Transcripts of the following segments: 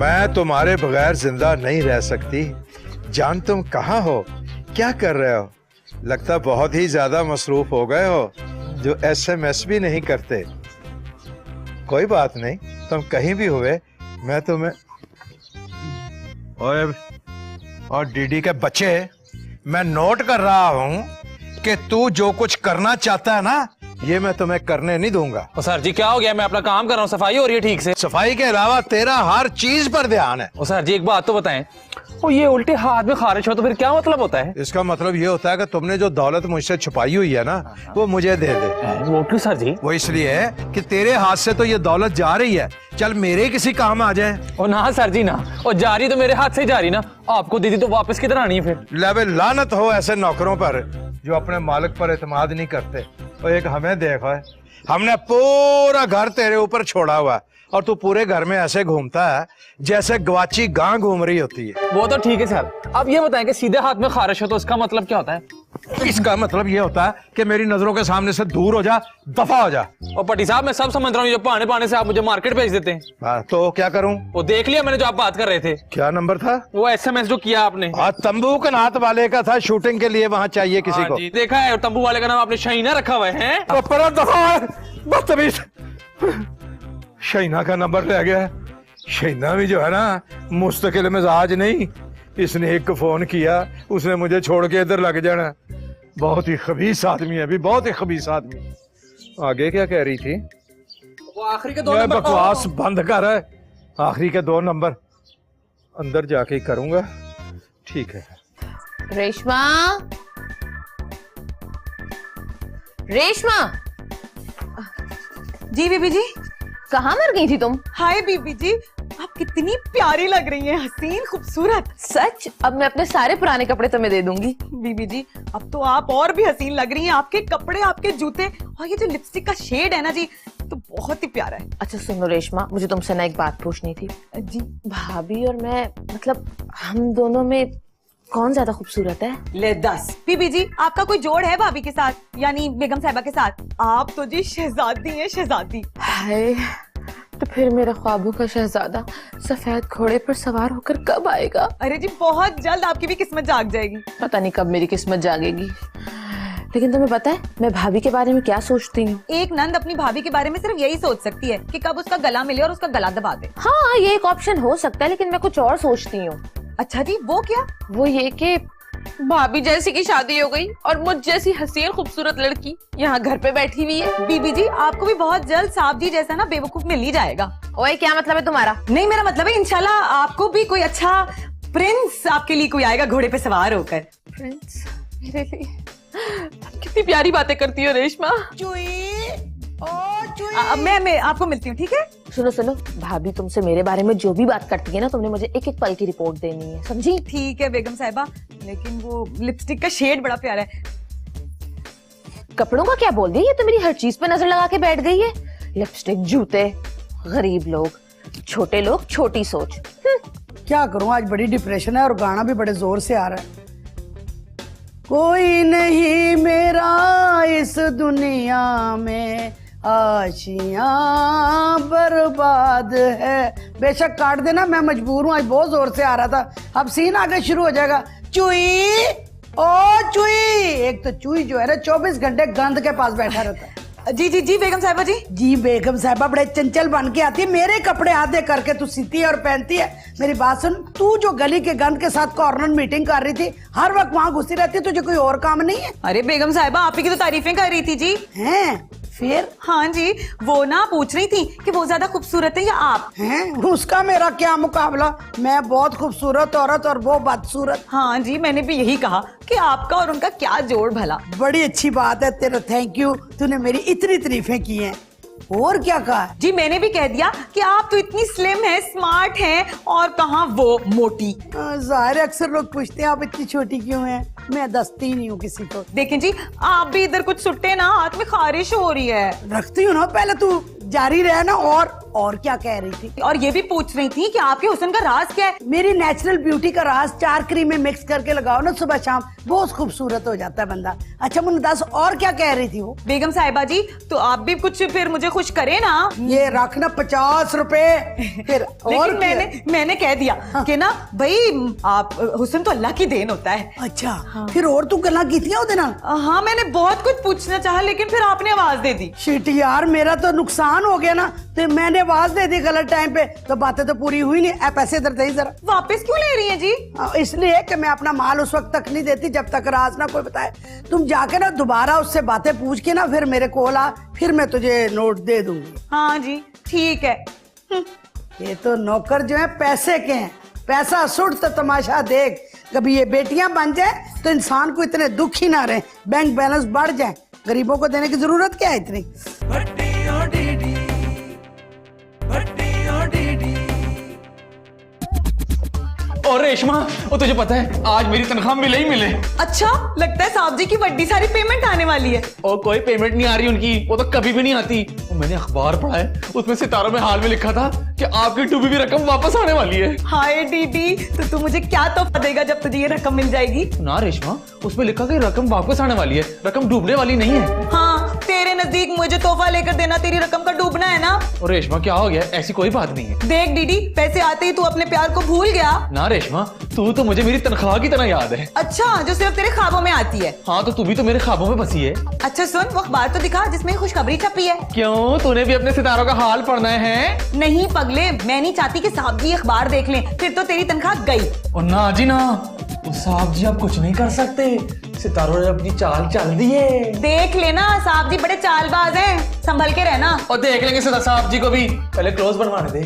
मैं तुम्हारे बगैर जिंदा नहीं रह सकती। जान तुम कहाँ हो, क्या कर रहे हो? लगता बहुत ही ज्यादा मसरूफ हो गए हो, जो SMS भी नहीं करते। कोई बात नहीं, तुम कहीं भी हुए मैं तुम्हें। ओए और डीडी के बच्चे, मैं नोट कर रहा हूं कि तू जो कुछ करना चाहता है ना, ये मैं तुम्हें करने नहीं दूंगा। ओ सर जी क्या हो गया? मैं अपना काम कर रहा हूँ, सफाई हो रही है ठीक से। सफाई के अलावा तेरा हर चीज पर ध्यान है। ओ सर जी एक बात तो बताएं, ओ ये उल्टे हाथ में खारिश हो तो फिर क्या मतलब होता है? इसका मतलब ये होता है कि तुमने जो दौलत मुझसे छुपाई हुई है ना, वो मुझे दे दे। वो क्यों सर जी? वो इसलिए है कि तेरे हाथ से तो ये दौलत जा रही है, चल मेरे किसी काम आ जाए। ओ ना सर जी ना, और जा रही तो मेरे हाथ से जा रही ना, आपको दीदी तो वापस किधर आनी है फिर? लेवे लानत हो ऐसे नौकरों पर जो अपने मालिक पर एतमाद नहीं करते। और एक हमें देखो है, हमने पूरा घर तेरे ऊपर छोड़ा हुआ है और तू पूरे घर में ऐसे घूमता है जैसे गवाची गां घूम रही होती है। वो तो ठीक है सर, अब ये बताएं कि सीधे हाथ में खारिश हो तो उसका मतलब क्या होता है? इसका मतलब ये होता है कि मेरी नजरों के सामने से दूर हो जा, दफा हो जा। और पटी साहब मैं सब समझ रहा हूँ, जो पाने पाने से आप मुझे मार्केट भेज देते हैं। हाँ, तो क्या करूं? वो देख लिया मैंने जो आप बात कर रहे थे। क्या नंबर था? वो SMS जो किया आपने। तंबू के नाथ वाले का था, शूटिंग के लिए वहां चाहिए किसी को। जी देखा है, और तंबू वाले का नाम आपने शहीना रखा हुआ है। बदतमीज, शहीना का नंबर ले गया। शहीना भी जो है ना, मुस्तकिल मिजाज नहीं। इसने एक फोन किया, उसने मुझे छोड़ के इधर लग जाना। बहुत ही खबीस आदमी है, अभी बहुत ही खबीस आदमी। आगे क्या कह रही थी? वो आखिरी के 2 ये नंबर बकवास बंद कर है। आखिरी के 2 नंबर अंदर जाके ही करूंगा। ठीक है। रेशमा, रेशमा। जी बीबी जी। कहाँ मर गई थी तुम? हाय बीबी जी, आप कितनी प्यारी लग रही हैं, हसीन खूबसूरत। सच? अब मैं अपने सारे पुराने कपड़े तुम्हें दे दूंगी। बीबी जी अब तो आप और भी हसीन लग रही हैं, आपके कपड़े, आपके जूते और ये जो लिपस्टिक का शेड है ना जी, तो बहुत ही प्यारा है। अच्छा सुनो रेशमा, मुझे तुमसे ना एक बात पूछनी थी। जी। भाभी और मैं, मतलब हम दोनों में कौन ज्यादा खूबसूरत है? ले 10। बीबी जी आपका कोई जोड़ है भाभी के साथ, यानी बेगम साहिबा के साथ? आप तो जी शहजादी हैं, शहजादी। हाय, तो फिर मेरा ख्वाबों का शहजादा सफेद घोड़े पर सवार होकर कब आएगा? अरे जी बहुत जल्द आपकी भी किस्मत जाग जाएगी। पता नहीं कब मेरी किस्मत जागेगी। लेकिन तुम्हें पता है मैं भाभी के बारे में क्या सोचती हूँ? एक नंद अपनी भाभी के बारे में सिर्फ यही सोच सकती है कि कब उसका गला मिले और उसका गला दबा दे। हाँ ये एक ऑप्शन हो सकता है, लेकिन मैं कुछ और सोचती हूँ। अच्छा जी, वो क्या? वो ये कि भाभी जैसी की शादी हो गई और मुझ जैसी हसीन खूबसूरत लड़की यहाँ घर पे बैठी हुई है। बीबी जी आपको भी बहुत जल्द साहब जी जैसा ना बेवकूफ मिल ही जाएगा। ओए क्या मतलब है तुम्हारा? नहीं मेरा मतलब है इंशाल्लाह आपको भी कोई अच्छा प्रिंस आपके लिए कोई आएगा घोड़े पे सवार होकर। प्रिंस मेरे लिए? कितनी प्यारी बातें करती हो रेशमा। मैं आपको मिलती हूँ, ठीक है? सुनो सुनो, भाभी तुमसे मेरे बारे में जो भी बात करती है ना, तुमने मुझे एक एक पल की रिपोर्ट देनी है, समझी? ठीक है बेगम साहिबा, लेकिन वो लिपस्टिक का शेड बड़ा प्यारा है। कपड़ों का क्या बोल दी, ये तो मेरी हर चीज पे नजर लगा के बैठ गई है। लिपस्टिक, जूते, गरीब लोग, छोटे लोग, छोटी सोच। क्या करूं, आज बड़ी डिप्रेशन है और गाना भी बड़े जोर से आ रहा है। कोई नहीं मेरा इस दुनिया में, आशियां बर्बाद है। बेशक काट देना, मैं मजबूर हूँ, आज बहुत जोर से आ रहा था। अब सीन आगे शुरू हो जाएगा। चुई ओ चुई, एक तो चुई जो है ना 24 घंटे गंद के पास बैठा रहता है। जी जी जी बेगम साहिबा जी। जी बेगम साहिबा बड़े चंचल बन के आती है, मेरे कपड़े आधे करके तू सीती है और पहनती है। मेरी बात सुन, तू जो गली के गंद के साथ कॉर्नर मीटिंग कर रही थी, हर वक्त वहाँ घुसी रहती है, तुझे कोई और काम नहीं है? अरे बेगम साहिबा आप ही की तो तारीफें कर रही थी जी। हैं? फिर? हाँ जी, वो ना पूछ रही थी कि वो ज्यादा खूबसूरत है या आप? हैं? उसका मेरा क्या मुकाबला, मैं बहुत खूबसूरत औरत और वो बदसूरत। हाँ जी, मैंने भी यही कहा कि आपका और उनका क्या जोड़ भला। बड़ी अच्छी बात है तेरा, थैंक यू, तूने मेरी इतनी तारीफें की हैं। और क्या कहा? जी मैंने भी कह दिया कि आप तो इतनी स्लिम है, स्मार्ट हैं, और कहाँ वो मोटी। जाहिर है, अक्सर लोग पूछते हैं आप इतनी छोटी क्यों हैं, मैं दसती नहीं हूँ किसी को। देखें जी आप भी इधर कुछ सुट्टे ना, हाथ में खारिश हो रही है। रखती हूँ ना, पहले तू जारी रहे ना। और और क्या कह रही थी? और ये भी पूछ रही थी कि आपके हुस्न का राज क्या है। मेरी नेचुरल ब्यूटी का राज 4 क्रीमें मिक्स करके लगाओ ना सुबह शाम, बहुत खूबसूरत हो जाता है बंदा। अच्छा मुन्ना दस और क्या कह रही थी वो? बेगम साहिबा जी, तो आप भी कुछ फिर मुझे खुश करें ना। ये रखना 50 रुपए फिर। और लेकिन मैंने कह दिया कि ना भाई, आप हुस्न तो अल्लाह की देन होता है। अच्छा फिर और तू गल्ला कीतियां ओदे नाल? हाँ, मैंने बहुत कुछ पूछना चाहा, लेकिन फिर आपने आवाज दे दी। शिट यार, मेरा तो नुकसान हो गया ना, तो मैंने आवाज दे दी गलत टाइम पे, तो बातें तो पूरी हुई नहीं। पैसे इधर दे जरा। वापस क्यों ले रही हैं जी? इसलिए कि मैं अपना माल उस वक्त तक नहीं देती जब तक राज ना कोई बताए। तुम जाके ना दोबारा उससे बातें पूछ के ना फिर मेरे कोल आ, फिर मैं तुझे नोट दे दूंगी। हाँ जी ठीक है। ये तो नौकर जो है पैसे के हैं, पैसा सुट तो तमाशा देख। कभी ये बेटियां बन जाए तो इंसान को इतने दुख ही ना रहे, बैंक बैलेंस बढ़ जाए। गरीबों को देने की जरूरत क्या है इतनी? और रेशमा, वो तुझे पता है आज मेरी तनख्वाह मिले ही मिले। अच्छा, लगता है साहब जी की बड़ी सारी पेमेंट आने वाली है। और कोई पेमेंट नहीं आ रही उनकी, वो तो कभी भी नहीं आती। और मैंने अखबार पढ़ा है, उसमें सितारों में हाल में लिखा था कि आपकी डूबी हुई रकम वापस आने वाली है। हाय दीदी, तो तू मुझे क्या तोहफा देगा जब तुझे ये रकम मिल जाएगी? ना रेशमा, उसमें लिखा कि रकम वापस आने वाली है, रकम डूबने वाली नहीं है। हाँ, तेरे नजदीक मुझे तोहफा लेकर देना तेरी रकम का डूबना है ना। और रेशमा क्या हो गया? ऐसी कोई बात नहीं है। देख दीदी, पैसे आते ही तू अपने प्यार को भूल गया। ना रेशमा, तू तो मुझे मेरी तनख्वाह की तरह याद है। अच्छा, जो सिर्फ तेरे ख्वाबों में आती है। हाँ, तो तू भी तो मेरे ख्वाबों में बसी है। अच्छा सुन, वो अखबार तो दिखा जिसमें खुशखबरी छपी है। क्यों, तूने भी अपने सितारों का हाल पढ़ना है? नहीं पगले, मैं नहीं चाहती कि साहब जी अखबार देख लें, फिर तो तेरी तनख्वाह गई। और ना जी ना, तो साहब जी आप कुछ नहीं कर सकते, सितारों ने अपनी चाल चल दी है। देख लेना, साहब जी बड़े चालबाज हैं, संभल के रहना। और देख लेंगे साहब जी को भी, पहले क्लोज बनवाने दे।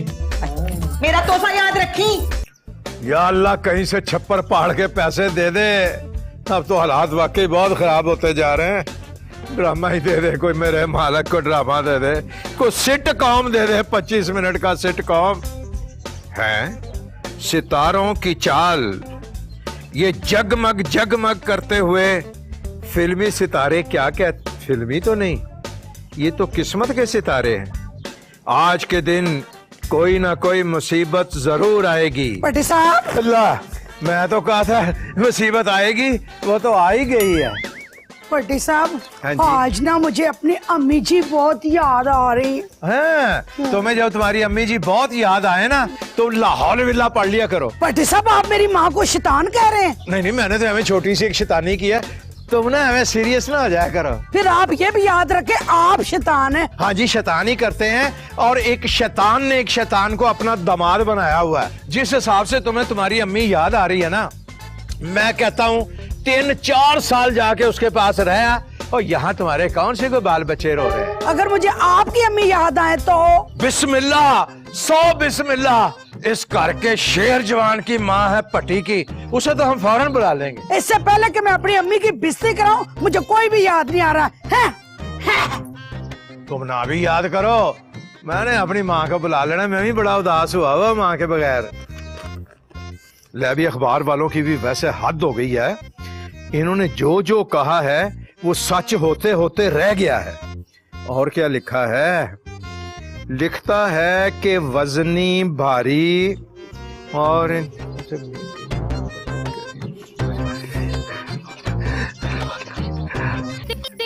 मेरा तोहफा याद रखी। या अल्लाह, कहीं से छप्पर पहाड़ के पैसे दे दे। अब तो हालात वाकई बहुत खराब होते जा रहे हैं। ड्रामा ही दे दे, कोई मेरे मालक को ड्रामा दे दे, कोई सिट कॉम दे दे, 25 मिनट का सिट कॉम है। सितारों की चाल, ये जगमग जगमग करते हुए फिल्मी सितारे। क्या क्या फिल्मी तो नहीं, ये तो किस्मत के सितारे हैं। आज के दिन कोई ना कोई मुसीबत जरूर आएगी। पटी साहब, अल्लाह, मैं तो कहा था मुसीबत आएगी, वो तो आ ही गई है। पटी साहब, हाँ जी। आज ना मुझे अपनी अम्मी जी बहुत याद आ रही हाँ, तुम्हें जब तुम्हारी अम्मी जी बहुत याद आए ना, तो लाहौल विल्ला पढ़ लिया करो। पटी साहब, आप मेरी माँ को शैतान कह रहे हैं? नहीं नहीं, मैंने तो हमें छोटी सी एक शैतानी की है, तुम ना हमें सीरियस ना हो जाया करो। फिर आप ये भी याद रखें, आप शैतान हैं। हाँ जी, शैतान ही करते हैं। और एक शैतान ने एक शैतान को अपना दामाद बनाया हुआ है। जिस हिसाब से तुम्हें तुम्हारी अम्मी याद आ रही है ना, मैं कहता हूँ 3-4 साल जाके उसके पास रहा, और यहाँ तुम्हारे कौन से कोई बाल बच्चे रो रहे हैं। अगर मुझे आपकी अम्मी याद आए तो? बिस्मिल्लाह, 100 बिस्मिल्लाह। इस घर के शेर जवान की माँ है पटी की, उसे तो हम फौरन बुला लेंगे। इससे पहले कि मैं अपनी अम्मी की बिस्ती कराऊं, मुझे कोई भी याद नहीं आ रहा है। तुम ना भी याद करो, मैंने अपनी माँ को बुला लेना। मैं भी बड़ा उदास हुआ हुआ माँ के बगैर। ले भी, अखबार वालों की भी वैसे हद हो गई है। इन्होंने जो जो कहा है वो सच होते होते रह गया है। और क्या लिखा है? लिखता है कि वजनी भारी और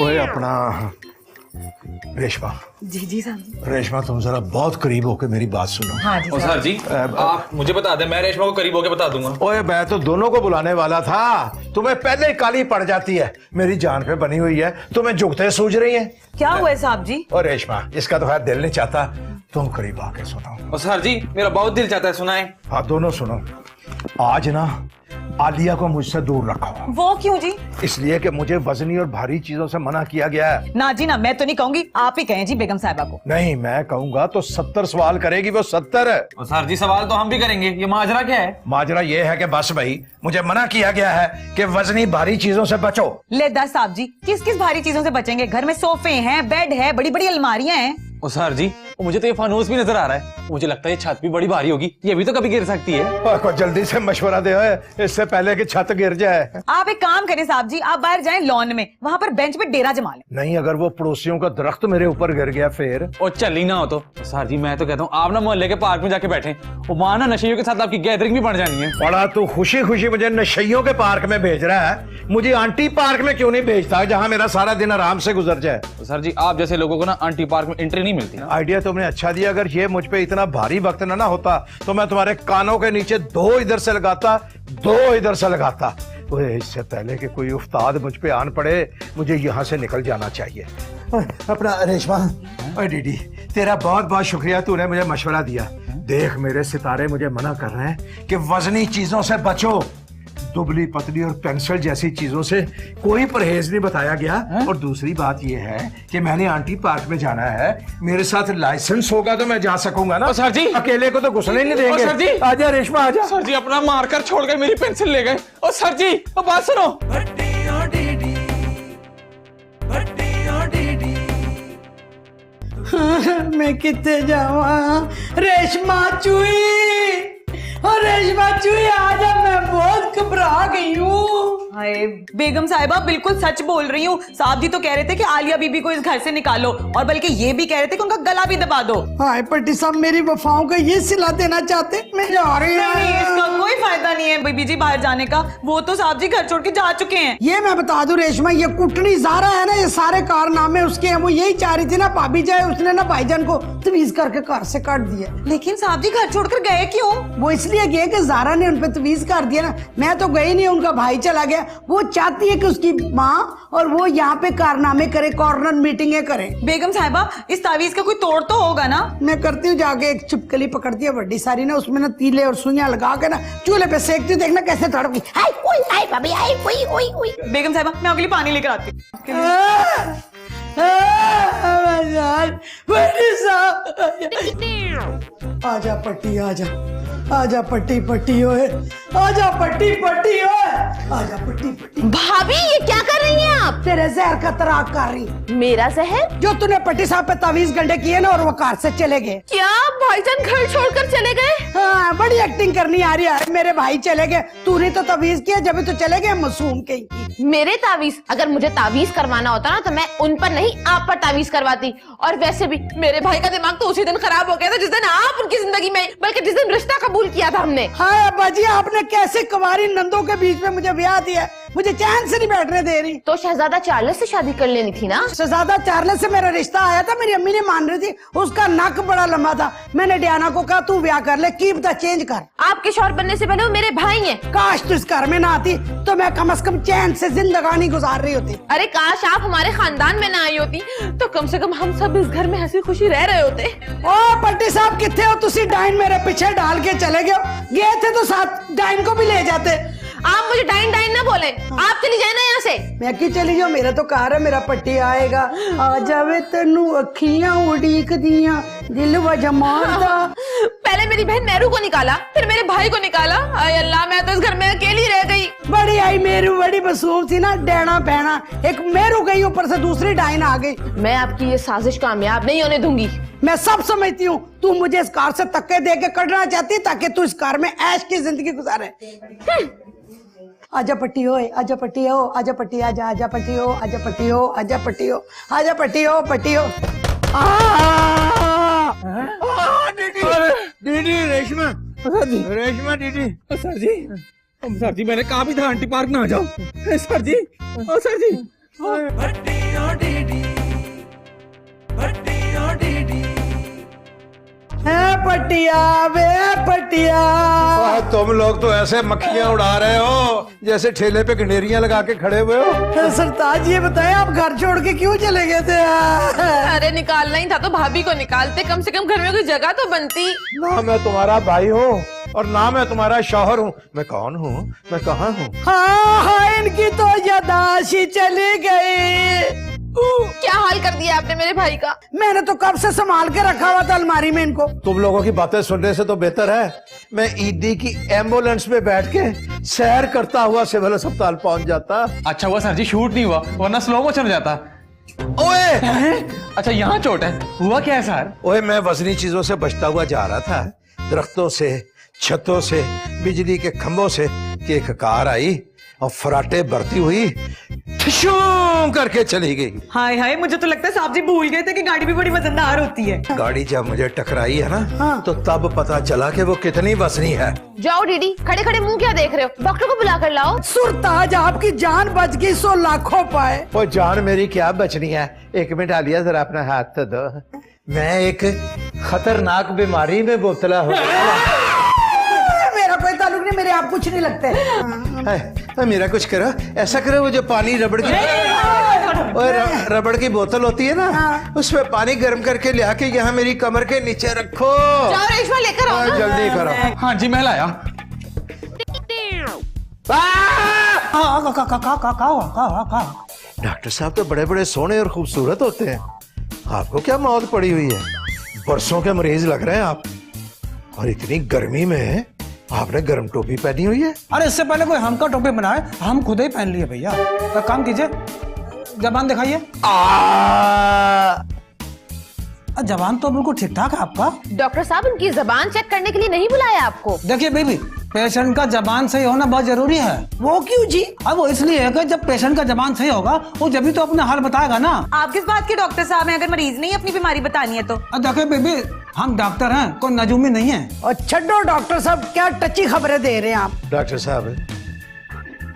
ओए अपना रेशमा, जी जी साहब। रेशमा तुम जरा बहुत करीब होके मेरी बात सुनो। हाँ जी और सर जी, आप मुझे बता दें, मैं रेशमा को करीब होके बता दूंगा। ओए, मैं तो दोनों को बुलाने वाला था, तुम्हें पहले ही काली पड़ जाती है। मेरी जान पे बनी हुई है, तुम्हें जुगते सूझ रही है। क्या हुआ है साहब जी? और रेशमा, इसका तो खैर दिल नहीं चाहता, तुम करीब आके सुनाओ। और सर जी, मेरा बहुत दिल चाहता है, सुनाए। हाँ, दोनों सुनो। आज ना आलिया को मुझसे दूर रखो। वो क्यों जी? इसलिए कि मुझे वजनी और भारी चीजों से मना किया गया है। ना जी ना, मैं तो नहीं कहूंगी, आप ही कहें जी बेगम साहिबा को। नहीं, मैं कहूंगा तो 70 सवाल करेगी वो, 70। और सर जी, सवाल तो हम भी करेंगे। ये माजरा क्या है? माजरा ये है कि बस भाई, मुझे मना किया गया है कि वजनी भारी चीजों से बचो। ले दस साहब जी, किस किस भारी चीजों से बचेंगे? घर में सोफे हैं, बेड है, बड़ी बड़ी अलमारियां हैं। और सर जी, और मुझे तो ये फानूस भी नजर आ रहा है। मुझे लगता है ये छत भी बड़ी भारी होगी, ये भी तो कभी गिर सकती है। को जल्दी से मशवरा दे ओए, इससे पहले कि छत गिर जाए। आप एक काम करें साहब जी, आप बाहर जाएं लॉन में, वहां पर बेंच पे डेरा जमा लें। नहीं, अगर वो पड़ोसियों का दरख्त मेरे ऊपर गिर गया फिर? और चल ही ना हो तो सर जी, मैं तो कहता हूँ आप ना मोहल्ले के पार्क में जाके बैठे, वो वहां ना नशेइयों के साथ आपकी गैदरिंग भी बढ़ जानी है। बड़ा तू खुशी खुशी मुझे नशेइयों के पार्क में भेज रहा है, मुझे आंटी पार्क में क्यों नहीं भेजता जहां मेरा सारा दिन आराम से गुजर जाए? तो सर जी, आप जैसे लोगों को ना आंटी पार्क में एंट्री नहीं मिलती। आइडिया तुमने अच्छा दिया। अगर ये मुझ पे इतना भारी वक्त ना होता तो मैं तुम्हारे कानों के नीचे 2 इधर से लगाता, 2 इधर से लगाता। ओए, इससे पहले कि कोई उस्ताद मुझ पे आन पड़े, मुझे यहाँ से निकल जाना चाहिए। अपना रेशमा, ओए डीडी, तेरा बहुत बहुत शुक्रिया, तूने मुझे मशवरा दिया। देख, मेरे सितारे मुझे मना कर रहे हैं कि वजनी चीजों से बचो। दुबली पतली और पेंसिल जैसी चीजों से कोई परहेज नहीं बताया गया। और दूसरी बात यह है कि मैंने आंटी पार्क में जाना है, मेरे साथ लाइसेंस होगा तो मैं जा सकूंगा ना। सर जी, अकेले को तो घुसने नहीं देंगे। सर जी, आजा रेशमा आजा। सर जी, अपना मारकर छोड़ कर मेरी पेंसिल ले गए। और सर जी, अब बात सुनो। मैं कितने जावा रेशमा चुई, और रेशमा चुई आजा, मैं बहुत घबरा गई हूँ। हाय बेगम साहिबा, बिल्कुल सच बोल रही हूँ। साहब जी तो कह रहे थे कि आलिया बीबी को इस घर से निकालो, और बल्कि ये भी कह रहे थे कि उनका गला भी दबा दो। हाय पट्टी साहब, मेरी वफाओं का ये सिला देना चाहते, मैं जा रही नहीं, इसका हूँ। कोई फायदा नहीं है बीबी जी बाहर जाने का, वो तो साहब जी घर छोड़ के जा चुके हैं। ये मैं बता दूं रेशमा, ये कुटनी ज़ारा है ना, ये सारे कारनामे उसके हैं। वो यही चाह रही थी ना भाभी जाए, उसने ना भाईजान को तवीज करके घर से काट दिया। लेकिन साहब जी घर छोड़कर गए क्यों? वो इसलिए गए कि ज़ारा ने उन पे तवीज कर दिया ना। मैं तो गई नहीं, उनका भाई चला गया। वो चाहती है कि उसकी माँ और वो यहाँ पे कारनामे करे, कॉर्नर मीटिंगें करे। बेगम साहिबा, इस तावीज का कोई तोड़ तो होगा ना? मैं करती हूँ, जाके एक छिपकली पकड़ती है बड़ी सारी ना, उसमें ना तीले और सुइयां लगा के ना चूल्हे पे सेकती हूँ, देखना कैसे तड़पी। हाय ओए, हाय भाभी, हाय ओए ओए ओए। बेगम साहिबा, मैं अगली पानी लेकर आती हूँ। आजा पट्टी, आजा आजा पट्टी पट्टी ओए, आजा पट्टी पट्टी ओए, आजा पट्टी पट्टी। भाभी, ये क्या कर रही हैं आप? तेरे जहर का तराक कर रही। मेरा जहर? जो तूने पट्टी साहब पे तावीज गंडे किए ना, और वो कार से चले गए। क्या भाईजान घर छोड़कर चले गए? हाँ, बड़ी एक्टिंग करनी आ रही है। मेरे भाई चले गए, तूने तो तावीज किया, जब तो चले गए मासूम कहीं की। मेरे तावीज? अगर मुझे तावीज करवाना होता ना तो मैं उन पर नहीं आप पर तावीज करवाती। और वैसे भी मेरे भाई का दिमाग तो उसी दिन खराब हो गया था जिस दिन आप उनकी जिंदगी में, बल्कि जिस दिन रिश्ता कबूल किया था हमने। हाँ अब्बा जी, आपने कैसे कुंवारी नंदों के बीच में मुझे ब्याह दिया, मुझे चैन से नहीं बैठने दे रही। तो शहजादा चार्ल्स से शादी कर लेनी थी ना। शहजादा चार्ल्स से मेरा रिश्ता आया था, मेरी अम्मी ने मान रही थी। उसका नक बड़ा लंबा था। मैंने डियाना को कहा तू ब्याह कर ले, कीप द चेंज कर। आपके शौहर बनने से पहले वो मेरे भाई हैं। काश तू इस घर में ना आती तो मैं कम से कम चैन से जिंदगानी गुजार रही होती। अरे काश आप हमारे खानदान में ना आई होती तो कम से कम हम सब इस घर में हंसी खुशी रह रहे होते। ओ पट्टी साहब, किथे हो तुसी? डाइन मेरे पीछे डाल के चले गए थे तो साथ डाइन को भी ले जाते। आप मुझे डाइन डाइन ना बोले, आप चली जाए ना यहाँ से। मैं क्यों चली जाऊं? मेरा तो कार है, मेरा पट्टी आएगा। आ जावे तेनू अखियां उड़ीक दियां, दिल वजह मारदा। पहले मेरी बहन मेरू को निकाला, फिर मेरे भाई को निकाला। आय अल्लाह, मैं तो इस घर में अकेली रह गई। बड़ी आई मेरू, बड़ी मासूम थी ना, डैना बहना। एक मेरू गई, ऊपर से दूसरी डाइन आ गई। मैं आपकी ये साजिश कामयाब नहीं होने दूंगी। मैं सब समझती हूँ। तू मुझे इस कार से धक्के दे के कटना चाहती ताकि तू इस कार में ऐश की जिंदगी गुजारे। आजा पट्टी हो, आजा पट्टी हो, आजा पट्टी, आजा आजा पट्टी हो, आजा पट्टी हो, आजा पट्टी हो, आजा पट्टी हो, पट्टी हो। दीदी रेशमा, रेशमा दीदी। सर जी, मैंने कहा भी था आंटी पार्क ना आ जाओ। सर जी, ओ सर जी। पटिया वे पटिया। तुम लोग तो ऐसे मक्खियां उड़ा रहे हो जैसे ठेले पे गंडेरियां लगा के खड़े हुए हो। सरताज ये बताएं, आप घर छोड़ के क्यों चले गए थे? अरे निकालना ही था तो भाभी को निकालते, कम से कम घर में कोई जगह तो बनती। ना मैं तुम्हारा भाई हूँ और ना मैं तुम्हारा शौहर हूँ। मैं कौन हूँ? मैं कहाँ हूँ? हाँ हाँ, इनकी तो यादाशी चली गई। क्या हाल कर दिया आपने मेरे भाई का? मैंने तो कब से संभाल के रखा हुआ था अलमारी में इनको। तुम लोगों की बातें सुनने से तो बेहतर है मैं ईडी की एम्बुलेंस में बैठ के सैर करता हुआ सिविल अस्पताल पहुंच जाता। अच्छा हुआ सर जी शूट नहीं हुआ, वरना स्लो मोशन हो जाता। ओए अच्छा यहाँ चोट है, हुआ क्या है सर? ओए, मैं वजनी चीजों से बचता हुआ जा रहा था, दरख्तों से, छतों से, बिजली के खंभों से, कि एक कार आई और फराटे भरती हुई ठिशूं करके चली गई। हाय हाय, मुझे तो लगता है साहब जी भूल गए थे कि गाड़ी भी बड़ी वजनदार होती है। गाड़ी जब मुझे टकराई है ना, तो तब पता चला कि वो कितनी वजनी है। जाओ डीडी, खड़े खड़े मुंह क्या देख रहे हो? डॉक्टर को बुला कर लाओ। सुरताज, आपकी जान बच गई, 100 लाखों पाए। वो जान मेरी क्या बचनी है? 1 मिनट आलिया, जरा अपना हाथ तो दो। मैं एक खतरनाक बीमारी में मुब्तला हो गया। मेरा कोई ताल्लुक नहीं, मेरे आप कुछ नहीं लगते। है, मेरा कुछ करो, ऐसा करो, वो जो पानी रबड़ की रबड़ की बोतल होती है ना, उसमें पानी गर्म करके ले आके यहाँ मेरी कमर के नीचे रखो। जाओ रेशमा लेकर आओ ना। जल्दी करो। हाँ जी मैं लाया। डॉक्टर साहब तो बड़े बड़े सोने और खूबसूरत होते हैं, आपको क्या मौत पड़ी हुई है? बरसों के मरीज लग रहे हैं आप, और इतनी गर्मी में आपने गर्म टोपी पहनी हुई है। अरे इससे पहले कोई हमका टोपी बनाए, हम खुद ही पहन लिए भैया। तो काम कीजिए, जबान दिखाइए। जबान तो बिल्कुल ठीक ठाक है आपका। डॉक्टर साहब, उनकी जबान चेक करने के लिए नहीं बुलाया आपको। देखिए बेबी, पेशेंट का जबान सही होना बहुत जरूरी है। वो क्यों जी? अब वो इसलिए है कि जब पेशेंट का जबान सही होगा, वो जब भी तो अपना हाल बताएगा ना। आप किस बात के डॉक्टर साहब हैं, अगर मरीज ने अपनी बीमारी बतानी है तो? देखिए बेबी, हम डॉक्टर हैं, कोई नजूमी नहीं है। और छड्डो डॉक्टर साहब, क्या टची खबरें दे रहे हैं आप। डॉक्टर साहब,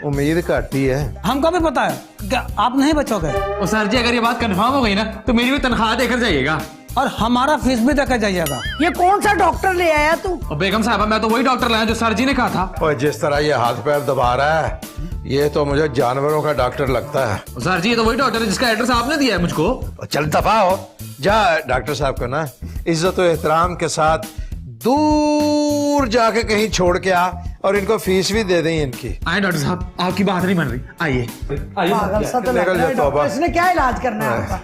उम्मीद घट ही है। हमको भी पता है कि आप नहीं बचोगे, और सर जी अगर ये बात कंफर्म हो गई ना, तो मेरी भी तनख्वाह देकर जाइएगा। और हमारा फीस भी देकर जाइएगा। ये कौन सा डॉक्टर ले आया तू? और बेगम साहब, मैं तो वही डॉक्टर लाया जो सर जी ने कहा था। और जिस तरह ये हाथ पैर दबा रहा है, ये तो मुझे जानवरों का डॉक्टर लगता है। और सर जी ये तो वही डॉक्टर है जिसका एड्रेस आपने दिया है मुझको। और चल दफा हो जा। डॉक्टर साहब को ना इज्जत और एहतराम के साथ दूर जाके कहीं छोड़ के आ, और इनको फीस भी दे दें इनकी। आए डॉक्टर साहब, आपकी बात नहीं बन रही, आइए पागल सा तो लग निकल रहा है। जा, तौबा। डॉक्टर, इसने क्या इलाज करना है आपका?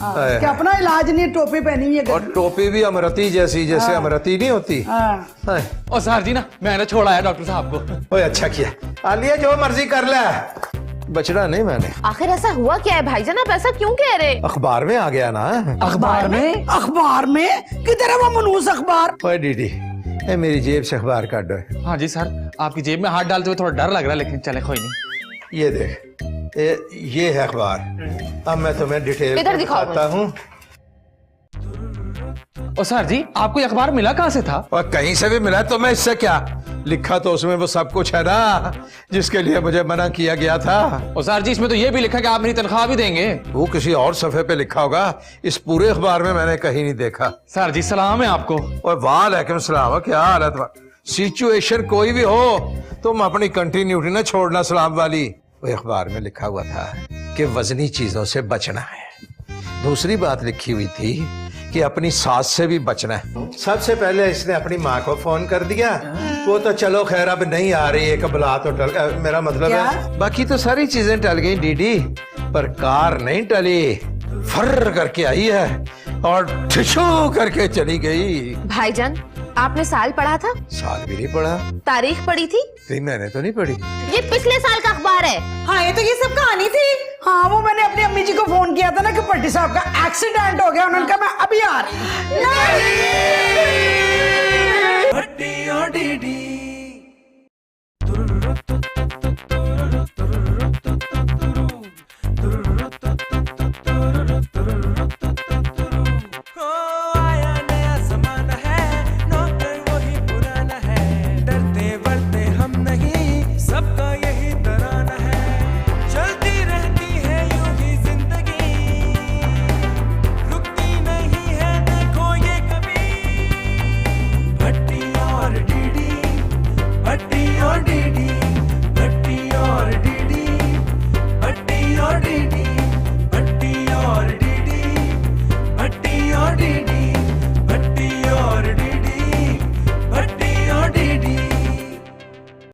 है। क्या अपना इलाज नहीं, टोपी पहनी हुई है। और टोपी भी अमरती जैसी, जैसे अमरती नहीं होती। हाँ। है। और सर जी ना, मैंने छोड़ आया डॉक्टर साहब को। ओए अच्छा किया, आलिया जो मर्जी कर ले, बचना नहीं मैंने। आखिर ऐसा हुआ क्या है भाईजान, आप ऐसा क्यों कह रहे? अखबार में आ गया ना। अखबार में? अखबार में? किधर है वो मनूस अखबार? ओए डीडी, ए मेरी जेब से अखबार काट दो। हाँ जी सर, आपकी जेब में हाथ डालते हुए थोड़ा डर लग रहा है, लेकिन चले कोई नहीं। ये देख, ये है अखबार। अब मैं तुम्हें डिटेल इधर दिखाओ बताता हूँ। और सर जी, आपको ये अखबार मिला कहाँ से था? और कहीं से भी मिला तो मैं इससे क्या, लिखा तो उसमें वो सब कुछ है ना जिसके लिए मुझे मना किया गया था। और सर जी, इसमें तो ये भी लिखा कि आप मेरी तनख्वाह भी देंगे। वो किसी और सफे पे लिखा होगा, इस पूरे अखबार में मैंने कहीं नहीं देखा। सर जी सलाम है आपको। और वालेकुम सलाम, क्या हाल है तुम्हारा? सिचुएशन कोई भी हो, तुम अपनी कंटिन्यूटी ना छोड़ना सलाम वाली। वो अखबार में लिखा हुआ था कि वजनी चीजों से बचना है। दूसरी बात लिखी हुई थी कि अपनी सास से भी बचना है। सबसे पहले इसने अपनी माँ को फोन कर दिया, वो तो चलो खैर अब नहीं आ रही है, कबला तो टल, मेरा मतलब है बाकी तो सारी चीजें टल गई डीडी, पर कार नहीं टली। फर करके आई है और ठिशू करके चली गई। भाईजान, आपने साल पढ़ा था? साल भी नहीं पढ़ा। तारीख पढ़ी थी? नहीं, मैंने तो नहीं पढ़ी। ये पिछले साल का अखबार है। हाँ, ये तो ये सब कहानी थी। हाँ, वो मैंने अपनी अम्मी जी को फोन किया था ना कि पट्टी साहब का एक्सीडेंट हो गया, उन्होंने कहा मैं अभी आ रही हूँ। हड्डी और डीडी